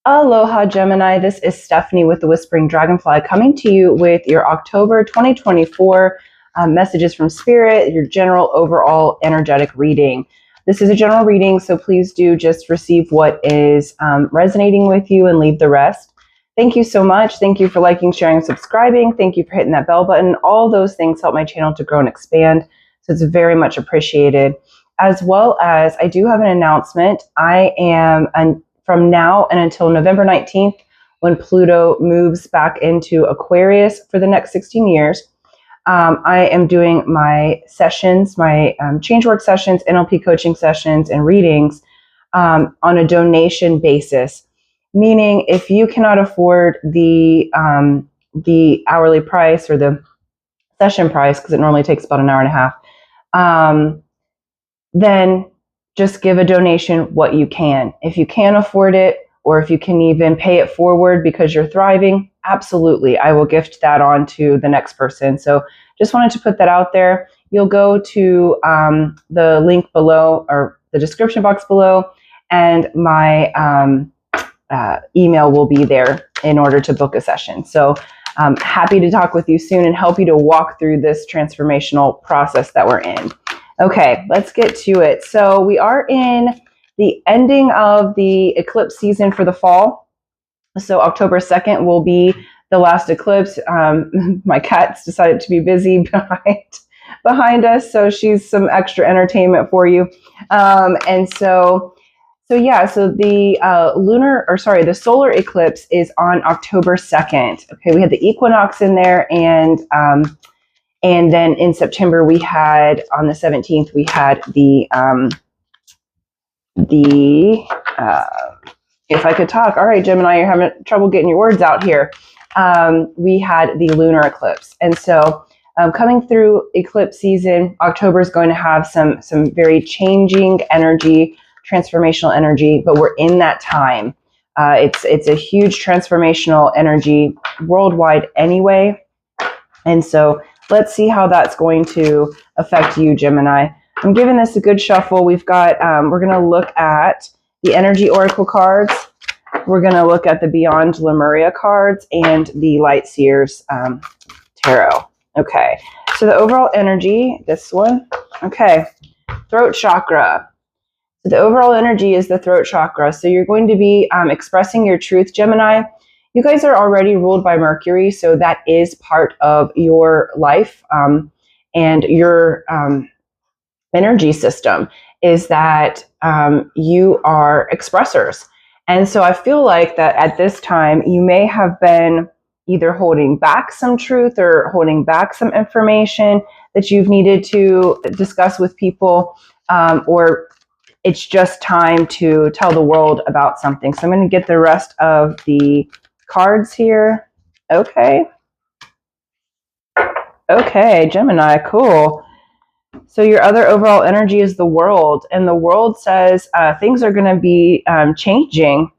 Aloha, Gemini. This is Stephanie with the Whispering Dragonfly coming to you with your October 2024 messages from Spirit, your general overall energetic reading. This is a general reading, so please do just receive what is resonating with you and leave the rest. Thank you so much. Thank you for liking, sharing, and subscribing. Thank you for hitting that bell button. All those things help my channel to grow and expand, so it's very much appreciated. As well as I do have an announcement. I am from now and until November 19th, when Pluto moves back into Aquarius for the next 16 years, I am doing my sessions, my change work sessions, NLP coaching sessions, and readings on a donation basis. Meaning, if you cannot afford the hourly price or the session price, because it normally takes about an hour and a half, then just give a donation what you can. If you can't afford it, or if you can even pay it forward because you're thriving, absolutely, I will gift that on to the next person. So just wanted to put that out there. You'll go to the link below, or the description box below, and my email will be there in order to book a session. So I'm happy to talk with you soon and help you to walk through this transformational process that we're in. Okay, let's get to it. So we are in the ending of the eclipse season for the fall. So October 2nd will be the last eclipse. My cat's decided to be busy behind us, so she's some extra entertainment for you. So the the solar eclipse is on October 2nd. Okay, we had the equinox in there, and then in September we had, on the 17th, we had if I could talk. All right, Gemini, you're having trouble getting your words out here. We had the lunar eclipse, and so coming through eclipse season, October is going to have some very changing energy, transformational energy, but we're in that time. It's a huge transformational energy worldwide anyway. And so let's see how that's going to affect you, Gemini. I'm giving this a good shuffle. We've got, we're going to look at the energy oracle cards. We're going to look at the Beyond Lemuria cards and the Light Seers tarot. Okay. So the overall energy, this one. Okay. Throat chakra. So the overall energy is the throat chakra. So you're going to be expressing your truth, Gemini. You guys are already ruled by Mercury, so that is part of your life and your energy system, is that you are expressors. And so I feel like that at this time, you may have been either holding back some truth or holding back some information that you've needed to discuss with people, or it's just time to tell the world about something. So I'm going to get the rest of the cards here. Okay, Gemini, cool. So your other overall energy is the world, and the world says things are going to be changing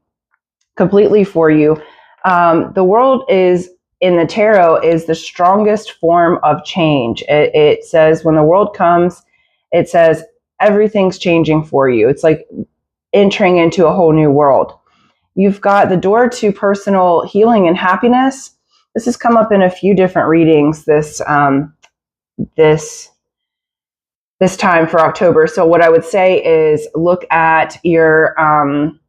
completely for you. The world is, in the tarot, is the strongest form of change. It says when the world comes, it says everything's changing for you. It's like entering into a whole new world. You've got the door to personal healing and happiness. This has come up in a few different readings this time for October. So what I would say is look at your sun,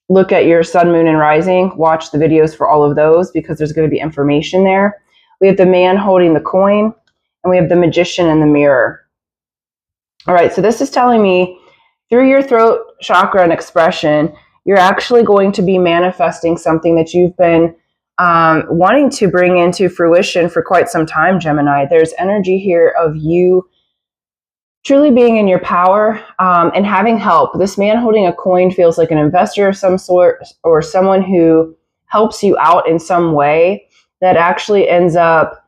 moon, and rising. Watch the videos for all of those, because there's going to be information there. We have the man holding the coin, and we have the magician in the mirror. All right, so this is telling me through your throat chakra and expression, you're actually going to be manifesting something that you've been wanting to bring into fruition for quite some time, Gemini. There's energy here of you truly being in your power and having help. This man holding a coin feels like an investor of some sort, or someone who helps you out in some way that actually ends up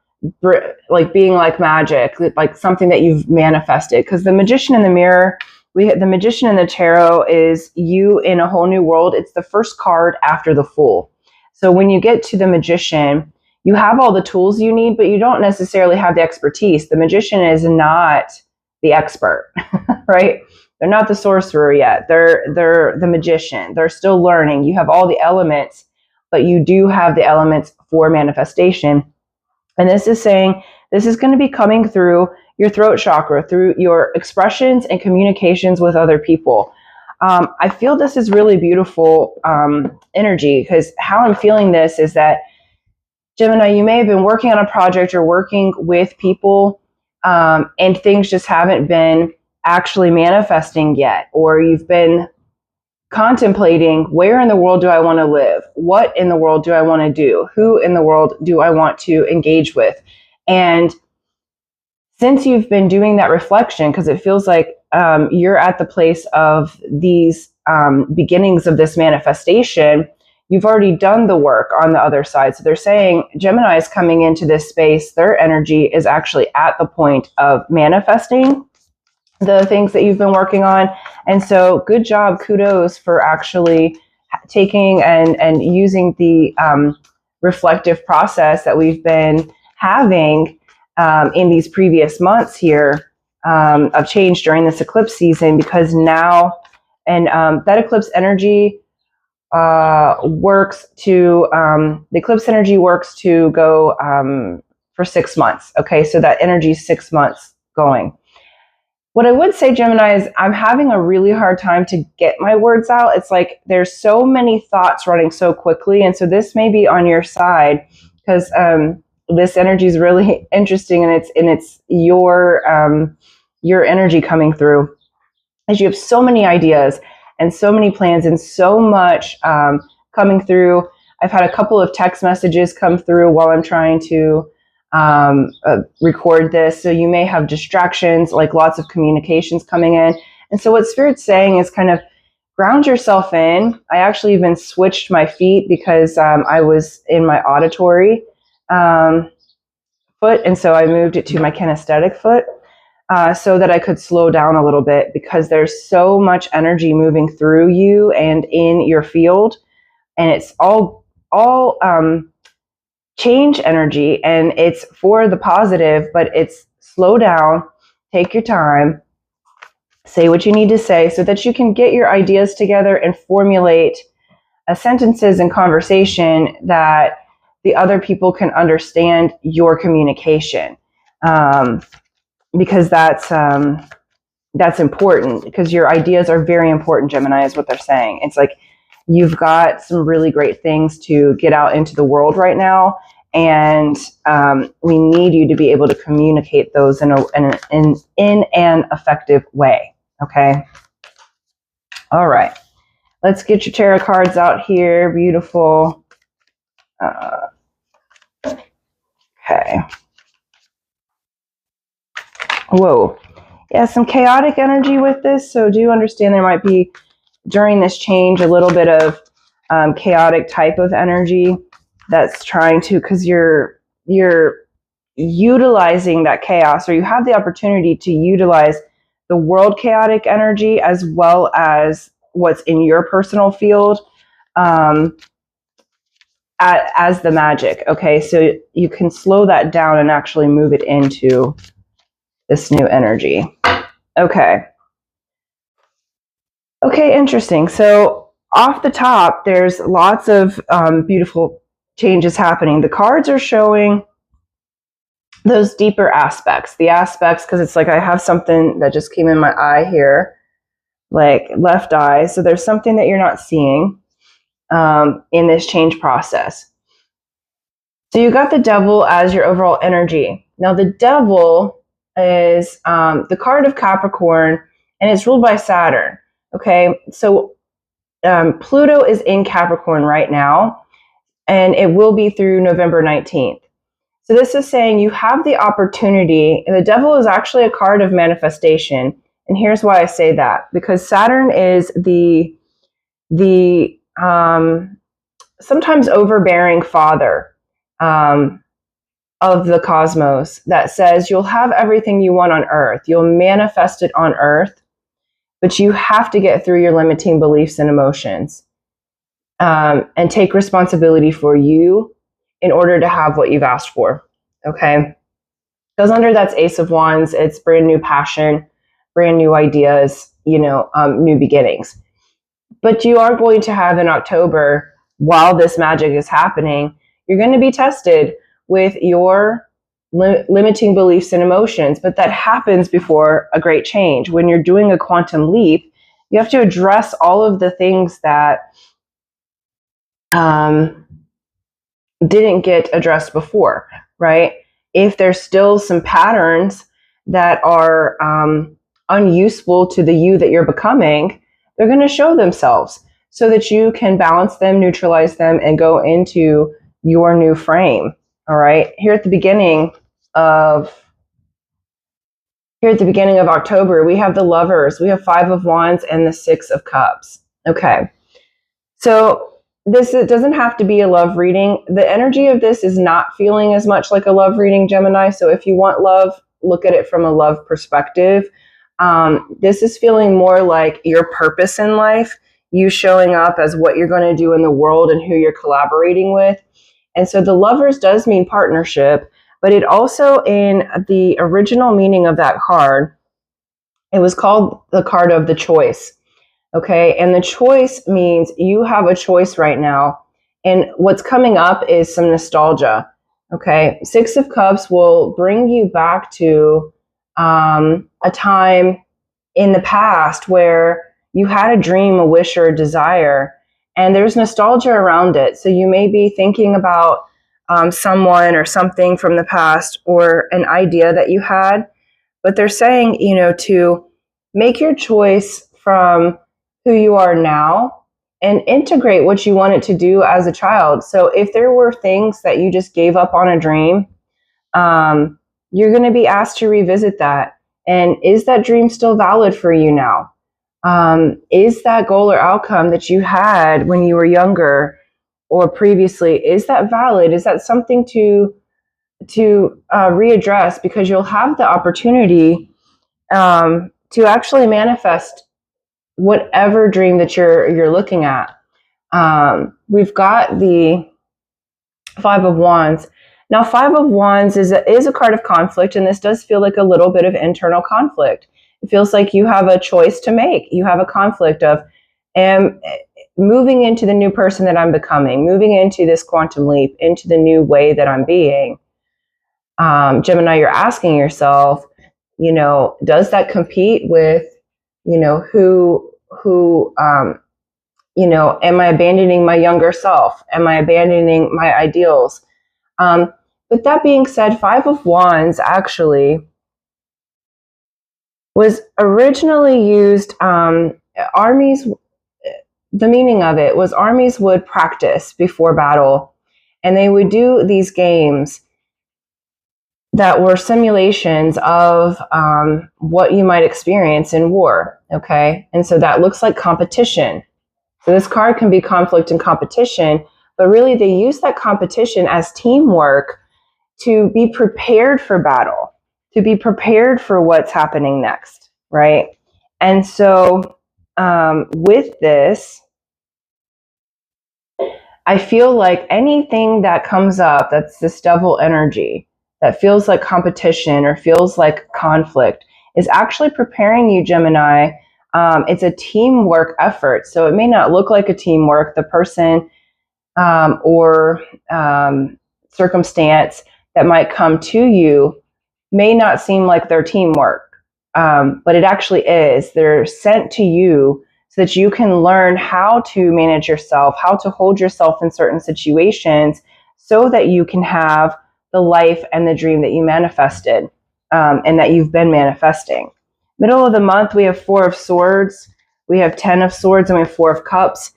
like being like magic, like something that you've manifested. Because the magician in the mirror, the magician in the tarot is you in a whole new world. It's the first card after the Fool. So when you get to the magician, you have all the tools you need, but you don't necessarily have the expertise. The magician is not the expert, right? They're not the sorcerer yet. They're the magician. They're still learning. You have all the elements, but you do have the elements for manifestation. And this is saying this is going to be coming through your throat chakra, through your expressions and communications with other people. I feel this is really beautiful energy, because how I'm feeling this is that, Gemini, you may have been working on a project or working with people, and things just haven't been actually manifesting yet, or you've been contemplating, where in the world do I want to live? What in the world do I want to do? Who in the world do I want to engage with? And since you've been doing that reflection, because it feels like you're at the place of these beginnings of this manifestation, you've already done the work on the other side. So they're saying Gemini is coming into this space. Their energy is actually at the point of manifesting the things that you've been working on. And so good job, kudos for actually taking and using the reflective process that we've been having in these previous months here of change during this eclipse season, because now, and that eclipse energy works to, the eclipse energy works to go for 6 months. Okay, so that energy is 6 months going. What I would say, Gemini, is I'm having a really hard time to get my words out. It's like there's so many thoughts running so quickly. And so this may be on your side, because this energy is really interesting, and it's your energy coming through, as you have so many ideas and so many plans and so much coming through. I've had a couple of text messages come through while I'm trying to record this. So you may have distractions, like lots of communications coming in. And so what Spirit's saying is kind of ground yourself in. I actually even switched my feet, because I was in my auditory foot. And so I moved it to my kinesthetic foot so that I could slow down a little bit, because there's so much energy moving through you and in your field. And it's all change energy, and it's for the positive, but it's slow down, take your time, say what you need to say so that you can get your ideas together and formulate sentences and conversation that the other people can understand your communication. Because that's important, because your ideas are very important, Gemini, is what they're saying. It's like you've got some really great things to get out into the world right now, and we need you to be able to communicate those in an effective way. Okay. All right. Let's get your tarot cards out here. Beautiful. Okay. Whoa. Yeah, some chaotic energy with this. So do understand there might be, during this change, a little bit of chaotic type of energy that's trying to, because you're utilizing that chaos, or you have the opportunity to utilize the world chaotic energy as well as what's in your personal field as the magic. Okay, so you can slow that down and actually move it into this new energy. Okay. Okay, interesting. So off the top, there's lots of beautiful changes happening. The cards are showing those deeper aspects, the aspects, because it's like I have something that just came in my eye here, like left eye. So there's something that you're not seeing in this change process. So you got the Devil as your overall energy. Now the Devil is the card of Capricorn, and it's ruled by Saturn. Okay, so Pluto is in Capricorn right now, and it will be through November 19th. So this is saying you have the opportunity, and the Devil is actually a card of manifestation. And here's why I say that, because Saturn is the sometimes overbearing father of the cosmos that says you'll have everything you want on Earth. You'll manifest it on Earth, but you have to get through your limiting beliefs and emotions and take responsibility for you in order to have what you've asked for. Okay? Because under that's Ace of Wands, it's brand new passion, brand new ideas, new beginnings. But you are going to have in October, while this magic is happening, you're going to be tested with your limiting beliefs and emotions. But that happens before a great change. When you're doing a quantum leap, you have to address all of the things that didn't get addressed before, right? If there's still some patterns that are unuseful to the you that you're becoming, they're going to show themselves so that you can balance them, neutralize them, and go into your new frame. All right. Here at the beginning of October, we have the Lovers, we have 5 of Wands, and the 6 of Cups. Okay. So it doesn't have to be a love reading. The energy of this is not feeling as much like a love reading, Gemini. So if you want love, look at it from a love perspective. This is feeling more like your purpose in life, you showing up as what you're going to do in the world and who you're collaborating with. And so the Lovers does mean partnership, but it also, in the original meaning of that card, it was called the card of the choice. Okay. And the choice means you have a choice right now. And what's coming up is some nostalgia. Okay. 6 of Cups will bring you back to a time in the past where you had a dream, a wish, or a desire, and there's nostalgia around it. So you may be thinking about someone or something from the past or an idea that you had, but they're saying, to make your choice from who you are now and integrate what you wanted to do as a child. So if there were things that you just gave up on a dream, you're going to be asked to revisit that. And is that dream still valid for you now? Is that goal or outcome that you had when you were younger or previously, is that valid? Is that something to readdress? Because you'll have the opportunity to actually manifest whatever dream that you're looking at. We've got the 5 of Wands. Now, 5 of Wands is a card of conflict, and this does feel like a little bit of internal conflict. It feels like you have a choice to make. You have a conflict of moving into the new person that I'm becoming, moving into this quantum leap, into the new way that I'm being. Gemini, you're asking yourself, does that compete with, who am I abandoning my younger self? Am I abandoning my ideals? But that being said, 5 of Wands actually was originally used, armies, the meaning of it was armies would practice before battle, and they would do these games that were simulations of what you might experience in war, okay? And so that looks like competition. So this card can be conflict and competition, but really they use that competition as teamwork to be prepared for battle, to be prepared for what's happening next, right? And so with this, I feel like anything that comes up that's this devil energy, that feels like competition or feels like conflict, is actually preparing you, Gemini. It's a teamwork effort. So it may not look like a teamwork. The person or circumstance that might come to you may not seem like their teamwork, but it actually is. They're sent to you so that you can learn how to manage yourself, how to hold yourself in certain situations so that you can have the life and the dream that you manifested and that you've been manifesting. Middle of the month, we have 4 of Swords, we have 10 of Swords, and we have 4 of Cups.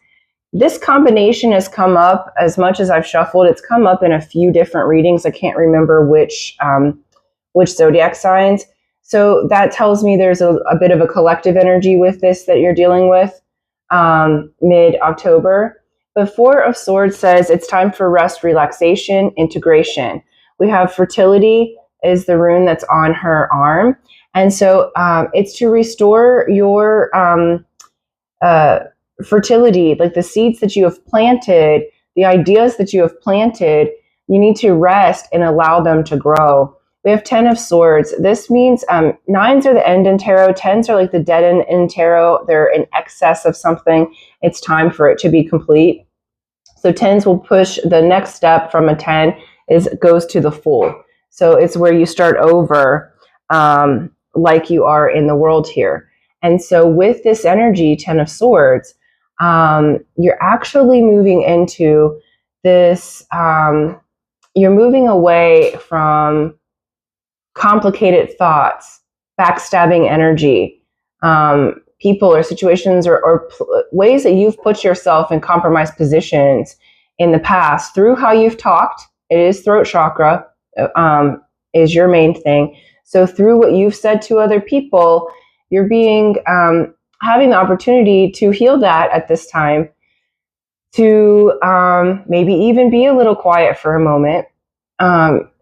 This combination has come up, as much as I've shuffled, it's come up in a few different readings. I can't remember which zodiac signs. So that tells me there's a bit of a collective energy with this that you're dealing with mid-October. But 4 of Swords says it's time for rest, relaxation, integration. We have fertility is the rune that's on her arm. And so it's to restore your fertility, like the seeds that you have planted, the ideas that you have planted. You need to rest and allow them to grow. We have 10 of Swords. This means 9s are the end in tarot. 10s are like the dead end in tarot. They're in excess of something. It's time for it to be complete. So 10s will push the next step from a 10 goes to the Fool. So it's where you start over like you are in the world here. And so with this energy, 10 of Swords, you're actually moving into this, you're moving away from complicated thoughts, backstabbing energy, people or situations or ways that you've put yourself in compromised positions in the past through how you've talked. It is throat chakra, is your main thing. So through what you've said to other people, you're being, having the opportunity to heal that at this time, to maybe even be a little quiet for a moment,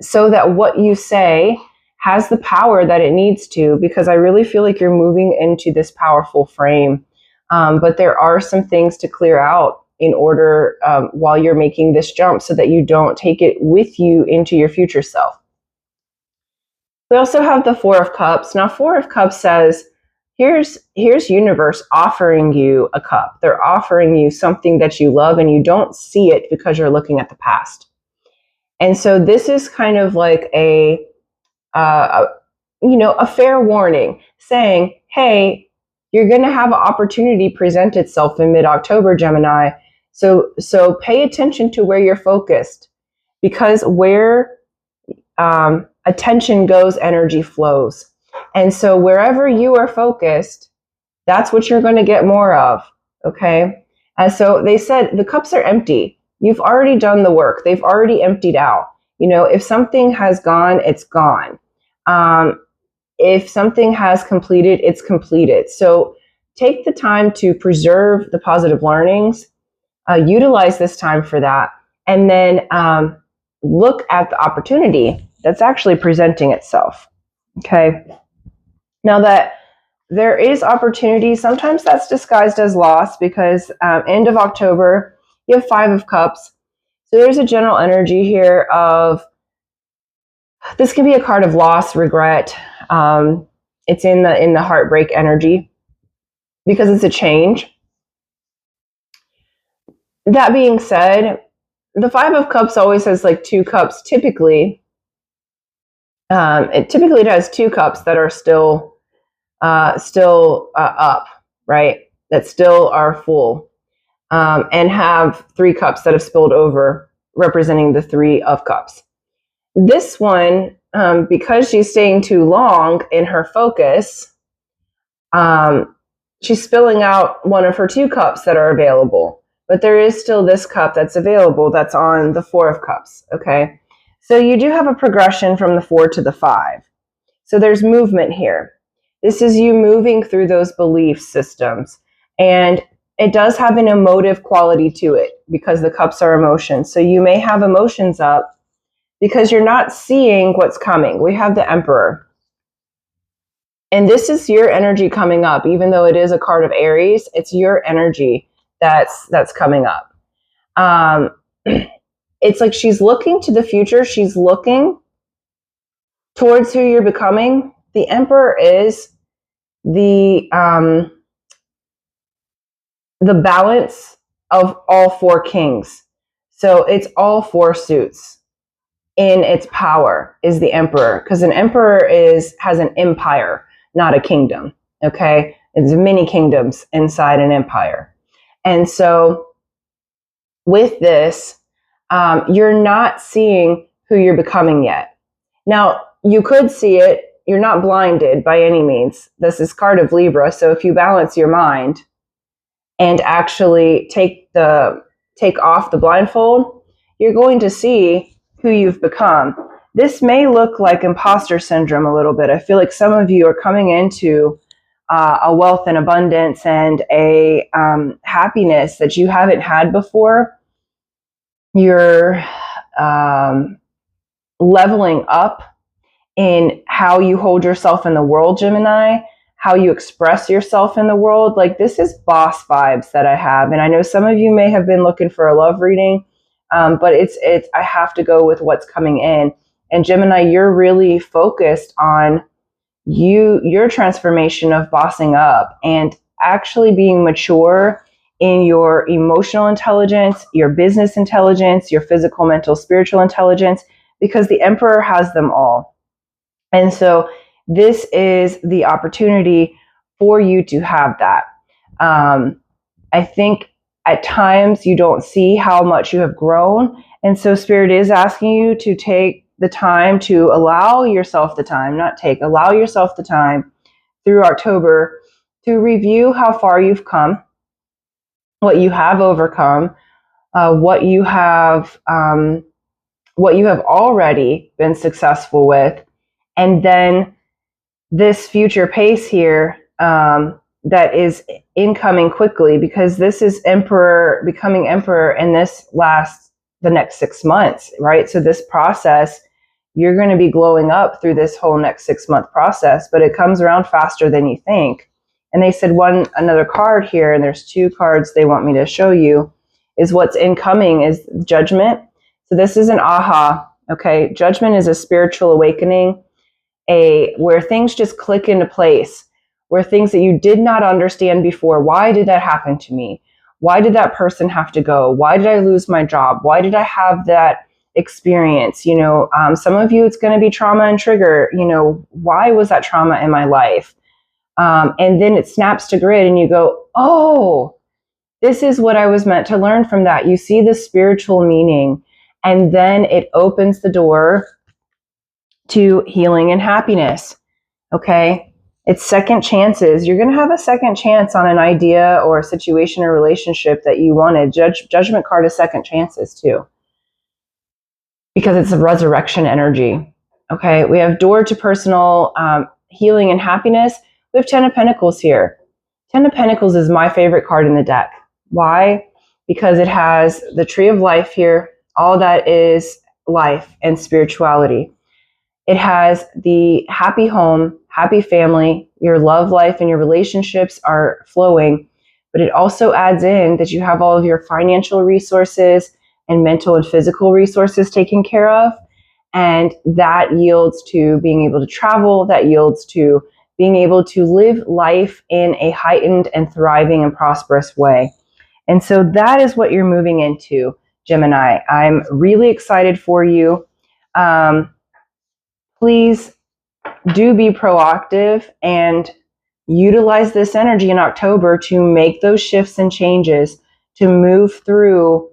so that what you say has the power that it needs to, because I really feel like you're moving into this powerful frame. But there are some things to clear out in order while you're making this jump so that you don't take it with you into your future self. We also have the Four of Cups. Now, Four of Cups says, here's universe offering you a cup. They're offering you something that you love and you don't see it because you're looking at the past. And so this is kind of like a fair warning saying, hey, you're going to have an opportunity present itself in mid-October, Gemini. So pay attention to where you're focused, because where attention goes, energy flows. And so wherever you are focused, that's what you're going to get more of. Okay. And so they said the cups are empty. You've already done the work. They've already emptied out. If something has gone, it's gone. If something has completed, it's completed. So take the time to preserve the positive learnings, utilize this time for that, and then look at the opportunity that's actually presenting itself. Okay. Now that there is opportunity, sometimes that's disguised as loss, because end of October, you have Five of Cups. So there's a general energy here of, this can be a card of loss, regret. It's in the heartbreak energy because it's a change. That being said, the Five of Cups always has like two cups. Typically, it has two cups that are still up, right? That still are full, and have three cups that have spilled over, representing the Three of Cups. This one, because she's staying too long in her focus, she's spilling out one of her two cups that are available. But there is still this cup that's available that's on the Four of Cups, okay? So you do have a progression from the 4 to the 5. So there's movement here. This is you moving through those belief systems. And it does have an emotive quality to it because the cups are emotions. So you may have emotions up because you're not seeing what's coming. We have the Emperor. And this is your energy coming up. Even though it is a card of Aries, it's your energy that's coming up. It's like she's looking to the future. She's looking towards who you're becoming. The Emperor is the balance of all four kings. So it's all four suits in its power is the Emperor, because an Emperor has an empire, not a kingdom. Okay. It's many kingdoms inside an empire. And so with this, you're not seeing who you're becoming yet. Now, you could see it. You're not blinded by any means. This is card of Libra. So if you balance your mind and actually take off the blindfold, you're going to see who you've become. This may look like imposter syndrome a little bit. I feel like some of you are coming into a wealth and abundance and a happiness that you haven't had before. You're leveling up in how you hold yourself in the world, Gemini, how you express yourself in the world. Like, this is boss vibes that I have. And I know some of you may have been looking for a love reading, but it's I have to go with what's coming in. And Gemini, you're really focused on your transformation of bossing up and actually being mature in your emotional intelligence, your business intelligence, your physical, mental, spiritual intelligence, because the Emperor has them all. And so this is the opportunity for you to have that. I think at times you don't see how much you have grown. And so Spirit is asking you to take the time to allow yourself the time, allow yourself the time through October to review how far you've come, what you have overcome, what you have already been successful with, and then this future pace here that is incoming quickly, because this is Emperor becoming Emperor, and this lasts the next 6 months, right? So this process, you're going to be glowing up through this whole next 6-month process, but it comes around faster than you think. And they said another card here, and there's 2 cards they want me to show you, is what's incoming is Judgment. So this is an aha, okay? Judgment is a spiritual awakening, where things just click into place, where things that you did not understand before. Why did that happen to me? Why did that person have to go? Why did I lose my job? Why did I have that experience? You know, some of you, it's going to be trauma and trigger. You know, why was that trauma in my life? And then it snaps to grid and you go, oh, this is what I was meant to learn from that. You see the spiritual meaning, and then it opens the door to healing and happiness. Okay. It's second chances. You're going to have a second chance on an idea or a situation or relationship that you wanted. Judgment card is second chances too, because it's a resurrection energy. Okay. We have door to personal healing and happiness. We have 10 of Pentacles here. 10 of Pentacles is my favorite card in the deck. Why? Because it has the tree of life here. All that is life and spirituality. It has the happy home, happy family, your love life and your relationships are flowing, but it also adds in that you have all of your financial resources and mental and physical resources taken care of. And that yields to being able to travel, that yields to being able to live life in a heightened and thriving and prosperous way. And so that is what you're moving into, Gemini. I'm really excited for you. Please do be proactive and utilize this energy in October to make those shifts and changes, to move through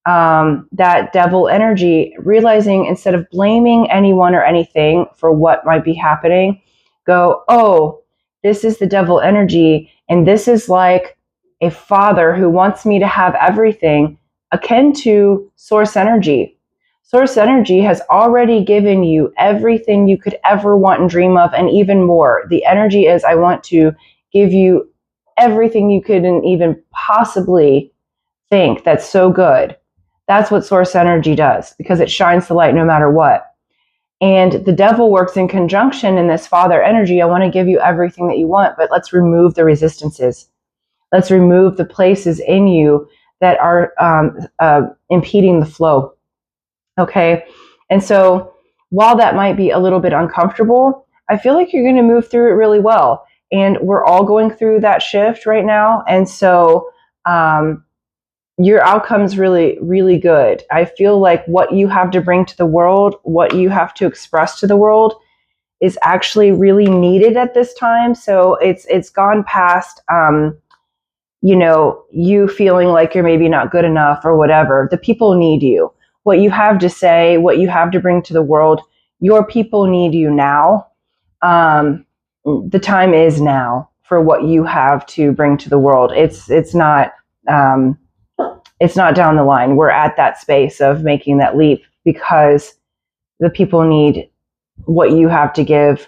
that devil energy, realizing instead of blaming anyone or anything for what might be happening, go, oh, this is the devil energy, and this is like a father who wants me to have everything, akin to source energy. Source energy has already given you everything you could ever want and dream of, and even more. The energy is, I want to give you everything you couldn't even possibly think. That's so good. That's what source energy does, because it shines the light no matter what. And the devil works in conjunction in this father energy. I want to give you everything that you want, but let's remove the resistances. Let's remove the places in you that are impeding the flow. Okay. And so while that might be a little bit uncomfortable, I feel like you're going to move through it really well. And we're all going through that shift right now. And so your outcome's really, really good. I feel like what you have to bring to the world, what you have to express to the world is actually really needed at this time. So it's gone past, you feeling like you're maybe not good enough or whatever. The people need you. What you have to say, what you have to bring to the world, your people need you now. The time is now for what you have to bring to the world. It's not down the line. We're at that space of making that leap because the people need what you have to give.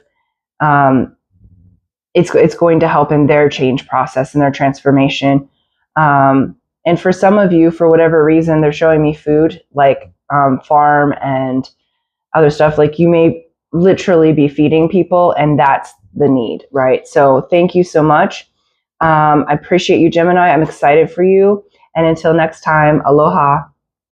It's going to help in their change process and their transformation. And for some of you, for whatever reason, they're showing me food, like farm and other stuff. Like you may literally be feeding people, and that's the need, right? So thank you so much. I appreciate you, Gemini. I'm excited for you. And until next time, aloha.